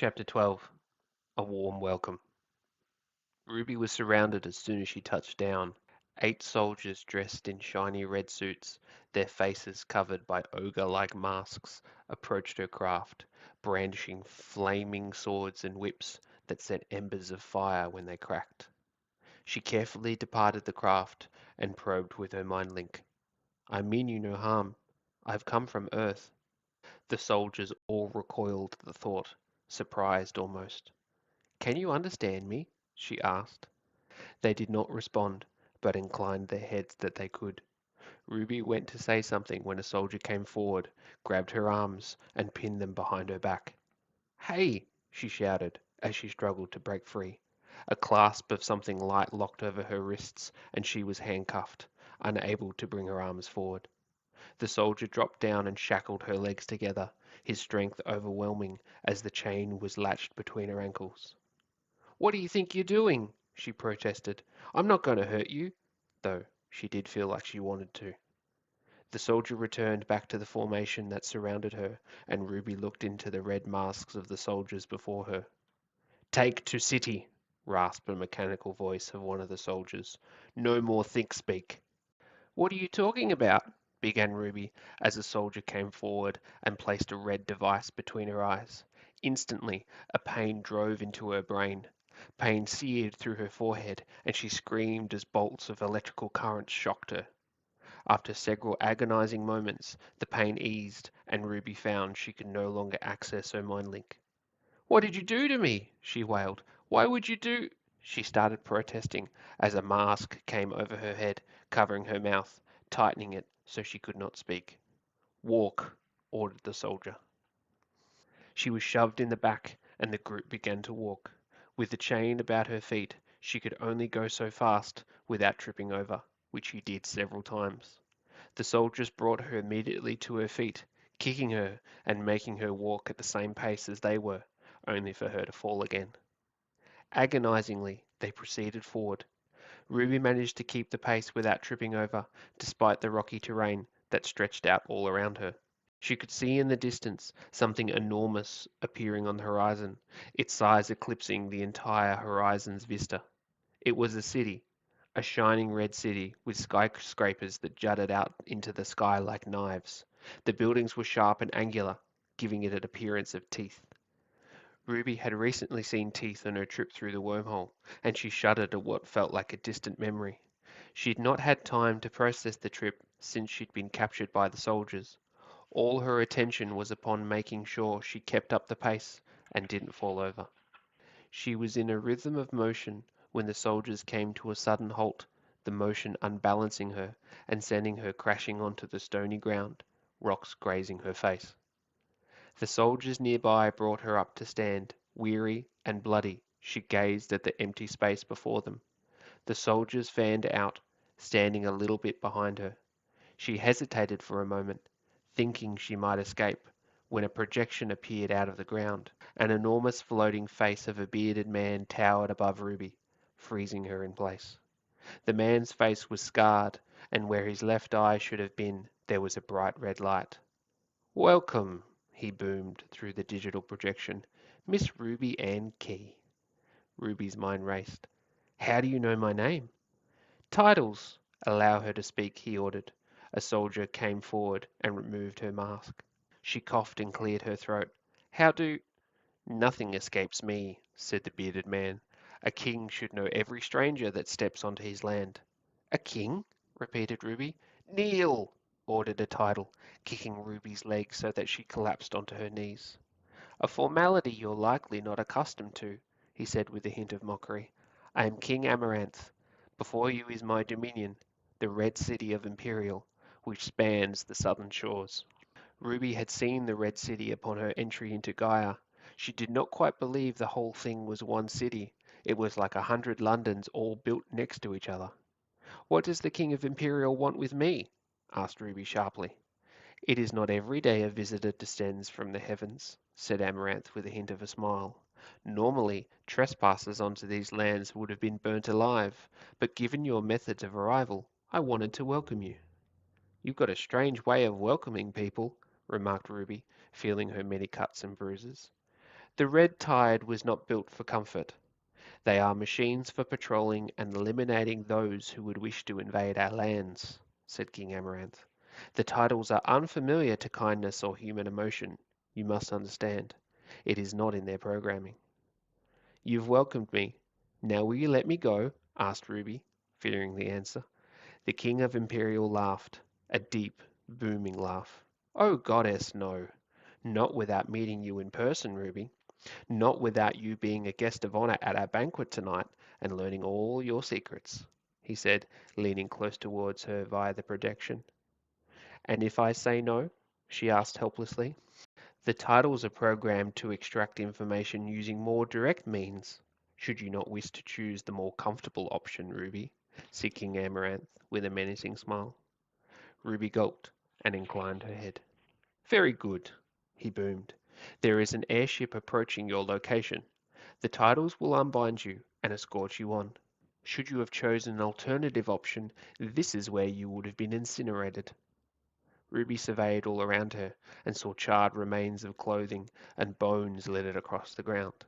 Chapter 12. A Warm Welcome. Ruby was surrounded as soon as she touched down. 8 soldiers dressed in shiny red suits, their faces covered by ogre-like masks, approached her craft, brandishing flaming swords and whips that sent embers of fire when they cracked. She carefully departed the craft and probed with her mind link. I mean you no harm. I've come from Earth. The soldiers all recoiled at the thought, surprised almost. Can you understand me? She asked. They did not respond, but inclined their heads that they could. Ruby went to say something when a soldier came forward, grabbed her arms, and pinned them behind her back. Hey! She shouted as she struggled to break free. A clasp of something light locked over her wrists, and she was handcuffed, unable to bring her arms forward. The soldier dropped down and shackled her legs together, his strength overwhelming as the chain was latched between her ankles. What do you think you're doing? She protested. I'm not going to hurt you, though she did feel like she wanted to. The soldier returned back to the formation that surrounded her, and Ruby looked into the red masks of the soldiers before her. Take to city, rasped a mechanical voice of one of the soldiers. No more think speak. What are you talking about? Began Ruby as a soldier came forward and placed a red device between her eyes. Instantly, a pain drove into her brain. Pain seared through her forehead, and she screamed as bolts of electrical current shocked her. After several agonizing moments, the pain eased, and Ruby found she could no longer access her mind link. What did you do to me? She wailed. Why would you do? She started protesting as a mask came over her head, covering her mouth, tightening it so she could not speak. Walk, ordered the soldier. She was shoved in the back, and the group began to walk. With the chain about her feet, she could only go so fast without tripping over, which she did several times. The soldiers brought her immediately to her feet, kicking her and making her walk at the same pace as they were, only for her to fall again. Agonizingly, they proceeded forward. Ruby managed to keep the pace without tripping over, despite the rocky terrain that stretched out all around her. She could see in the distance something enormous appearing on the horizon, its size eclipsing the entire horizon's vista. It was a city, a shining red city with skyscrapers that jutted out into the sky like knives. The buildings were sharp and angular, giving it an appearance of teeth. Ruby had recently seen teeth on her trip through the wormhole, and she shuddered at what felt like a distant memory. She had not had time to process the trip since she'd been captured by the soldiers. All her attention was upon making sure she kept up the pace and didn't fall over. She was in a rhythm of motion when the soldiers came to a sudden halt, the motion unbalancing her and sending her crashing onto the stony ground, rocks grazing her face. The soldiers nearby brought her up to stand. Weary and bloody, she gazed at the empty space before them. The soldiers fanned out, standing a little bit behind her. She hesitated for a moment, thinking she might escape, when a projection appeared out of the ground. An enormous floating face of a bearded man towered above Ruby, freezing her in place. The man's face was scarred, and where his left eye should have been, there was a bright red light. Welcome, he boomed through the digital projection. Miss Ruby Ann Key. Ruby's mind raced. How do you know my name? Titles. Allow her to speak, he ordered. A soldier came forward and removed her mask. She coughed and cleared her throat. How do... Nothing escapes me, said the bearded man. A king should know every stranger that steps onto his land. A king? Repeated Ruby. Kneel! Ordered a title, kicking Ruby's leg so that she collapsed onto her knees. A formality you're likely not accustomed to, he said with a hint of mockery. I am King Amaranth. Before you is my dominion, the red city of Imperial, which spans the southern shores. Ruby had seen the red city upon her entry into Gaia. She did not quite believe the whole thing was one city. It was like 100 Londons all built next to each other. What does the King of Imperial want with me? Asked Ruby sharply. It is not every day a visitor descends from the heavens, said Amaranth with a hint of a smile. Normally, trespassers onto these lands would have been burnt alive, but given your methods of arrival, I wanted to welcome you. You've got a strange way of welcoming people, remarked Ruby, feeling her many cuts and bruises. The red tide was not built for comfort. They are machines for patrolling and eliminating those who would wish to invade our lands, said King Amaranth. The titles are unfamiliar to kindness or human emotion. You must understand. It is not in their programming. You've welcomed me. Now will you let me go? Asked Ruby, fearing the answer. The King of Imperial laughed, a deep, booming laugh. Oh, goddess, no. Not without meeting you in person, Ruby. Not without you being a guest of honor at our banquet tonight and learning all your secrets, he said, leaning close towards her via the projection. And if I say no? She asked helplessly. The titles are programmed to extract information using more direct means. Should you not wish to choose the more comfortable option, Ruby? Said King Amaranth with a menacing smile. Ruby gulped and inclined her head. Very good, he boomed. There is an airship approaching your location. The titles will unbind you and escort you on. Should you have chosen an alternative option, this is where you would have been incinerated. Ruby surveyed all around her and saw charred remains of clothing and bones littered across the ground.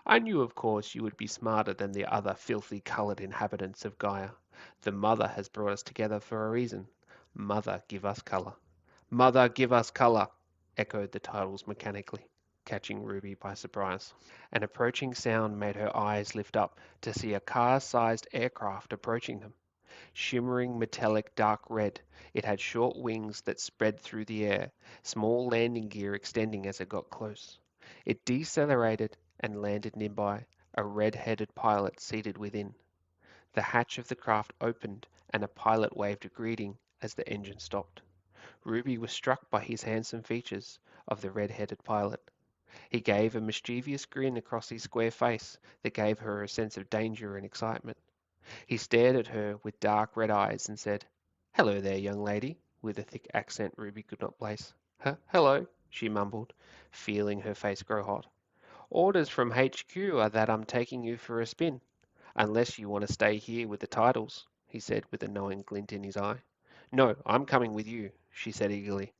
I knew, of course, you would be smarter than the other filthy coloured inhabitants of Gaia. The Mother has brought us together for a reason. Mother, give us colour. Mother, give us colour, echoed the titles mechanically, catching Ruby by surprise. An approaching sound made her eyes lift up to see a car-sized aircraft approaching them. Shimmering metallic dark red, it had short wings that spread through the air, small landing gear extending as it got close. It decelerated and landed nearby, a red-headed pilot seated within. The hatch of the craft opened and a pilot waved a greeting as the engine stopped. Ruby was struck by his handsome features of the red-headed pilot. He gave a mischievous grin across his square face that gave her a sense of danger and excitement. He stared at her with dark red eyes and said, Hello there, young lady, with a thick accent Ruby could not place. Hello, she mumbled, feeling her face grow hot. Orders from HQ are that I'm taking you for a spin, unless you want to stay here with the titles, he said with a knowing glint in his eye. No, I'm coming with you, she said eagerly.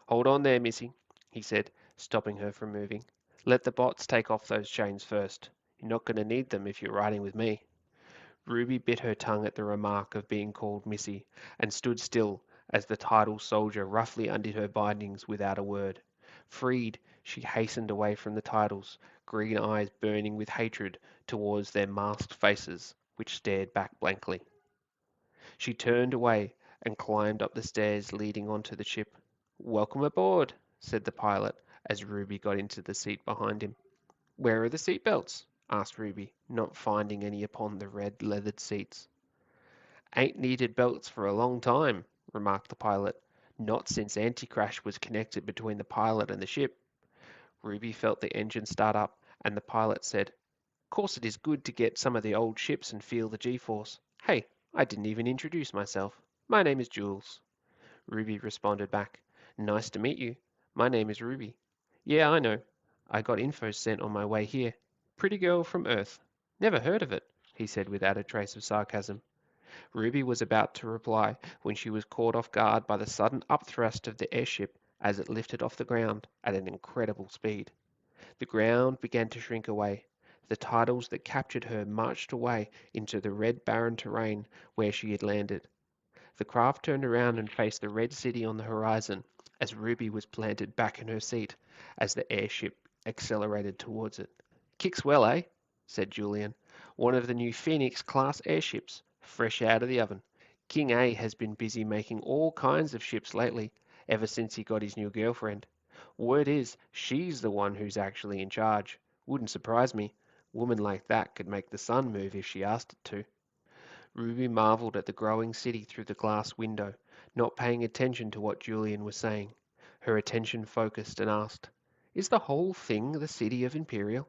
Hold on there, missy, he said, stopping her from moving. Let the bots take off those chains first. You're not going to need them if you're riding with me. Ruby bit her tongue at the remark of being called Missy, and stood still as the title soldier roughly undid her bindings without a word. Freed, she hastened away from the titles, green eyes burning with hatred towards their masked faces, which stared back blankly. She turned away and climbed up the stairs leading onto the ship. Welcome aboard, said the pilot as Ruby got into the seat behind him. Where are the seat belts? Asked Ruby, not finding any upon the red leathered seats. Ain't needed belts for a long time, remarked the pilot. Not since anti-crash was connected between the pilot and the ship. Ruby felt the engine start up, and the pilot said, Course it is good to get some of the old ships and feel the G-force. Hey, I didn't even introduce myself. My name is Jules. Ruby responded back. Nice to meet you. My name is Ruby. Yeah, I know. I got info sent on my way here. Pretty girl from Earth. Never heard of it, he said without a trace of sarcasm. Ruby was about to reply when she was caught off guard by the sudden upthrust of the airship as it lifted off the ground at an incredible speed. The ground began to shrink away. The titles that captured her marched away into the red barren terrain where she had landed. The craft turned around and faced the red city on the horizon as Ruby was planted back in her seat as the airship accelerated towards it. Kicks well, eh? Said Julian. One of the new Phoenix-class airships, fresh out of the oven. King A has been busy making all kinds of ships lately, ever since he got his new girlfriend. Word is, she's the one who's actually in charge. Wouldn't surprise me. Woman like that could make the sun move if she asked it to. Ruby marveled at the growing city through the glass window, not paying attention to what Julian was saying. Her attention focused and asked, Is the whole thing the city of Imperial?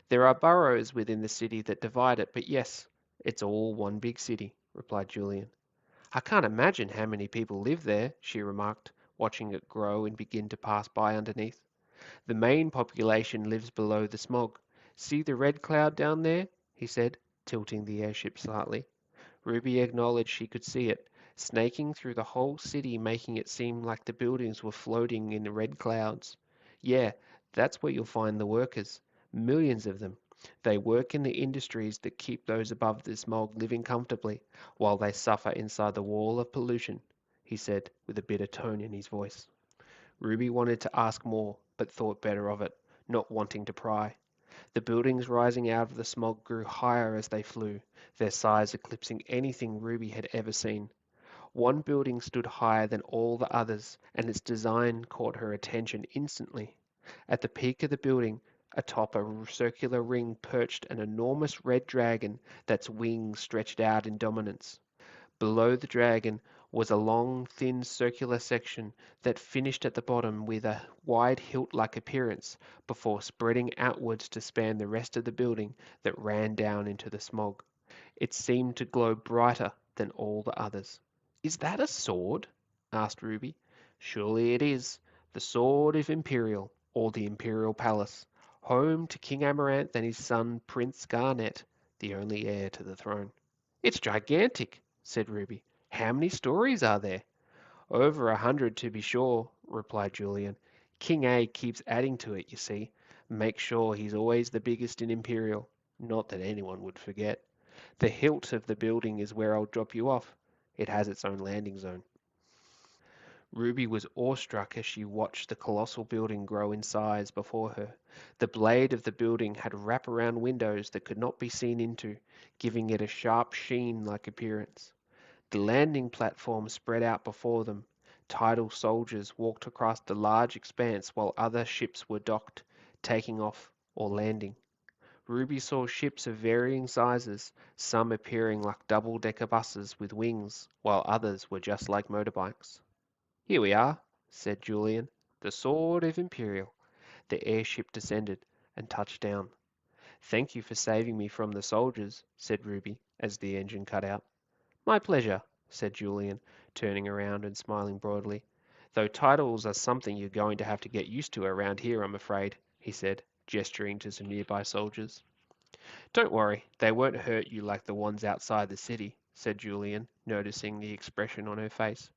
There are boroughs within the city that divide it, but yes, it's all one big city, replied Julian. I can't imagine how many people live there, she remarked, watching it grow and begin to pass by underneath. The main population lives below the smog. See the red cloud down there? He said, tilting the airship slightly. Ruby acknowledged she could see it, snaking through the whole city, making it seem like the buildings were floating in red clouds. Yeah, that's where you'll find the workers. Millions of them. They work in the industries that keep those above the smog living comfortably, while they suffer inside the wall of pollution, he said, with a bitter tone in his voice. Ruby wanted to ask more, but thought better of it, not wanting to pry. The buildings rising out of the smog grew higher as they flew, their size eclipsing anything Ruby had ever seen. One building stood higher than all the others, and its design caught her attention instantly. At the peak of the building, atop a circular ring, perched an enormous red dragon that's wings stretched out in dominance. Below the dragon was a long, thin circular section that finished at the bottom with a wide hilt-like appearance before spreading outwards to span the rest of the building that ran down into the smog. It seemed to glow brighter than all the others. "Is that a sword?" asked Ruby. "Surely it is. The Sword of Imperial, or the Imperial Palace, home to King Amaranth and his son Prince Garnet, the only heir to the throne." "It's gigantic," said Ruby. "How many stories are there?" "Over 100 to be sure," replied Julian. "King A keeps adding to it, you see. Make sure he's always the biggest in Imperial. Not that anyone would forget. The hilt of the building is where I'll drop you off. It has its own landing zone." Ruby was awestruck as she watched the colossal building grow in size before her. The blade of the building had wrap-around windows that could not be seen into, giving it a sharp sheen-like appearance. The landing platform spread out before them. Tidal soldiers walked across the large expanse while other ships were docked, taking off, or landing. Ruby saw ships of varying sizes, some appearing like double-decker buses with wings, while others were just like motorbikes. "Here we are," said Julian. "The Sword of Imperial." The airship descended and touched down. "Thank you for saving me from the soldiers," said Ruby, as the engine cut out. "My pleasure," said Julian, turning around and smiling broadly. "Though titles are something you're going to have to get used to around here, I'm afraid," he said, gesturing to some nearby soldiers. "Don't worry, they won't hurt you like the ones outside the city," said Julian, noticing the expression on her face.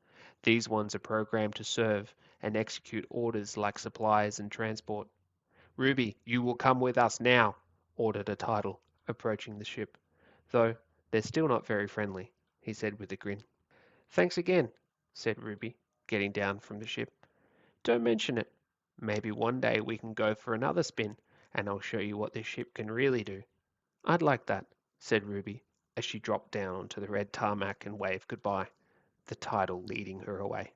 "These ones are programmed to serve and execute orders like supplies and transport." "Ruby, you will come with us now," ordered a title, approaching the ship. "Though they're still not very friendly," he said with a grin. "Thanks again," said Ruby, getting down from the ship. "Don't mention it. Maybe one day we can go for another spin, and I'll show you what this ship can really do." "I'd like that," said Ruby, as she dropped down onto the red tarmac and waved goodbye, the title leading her away.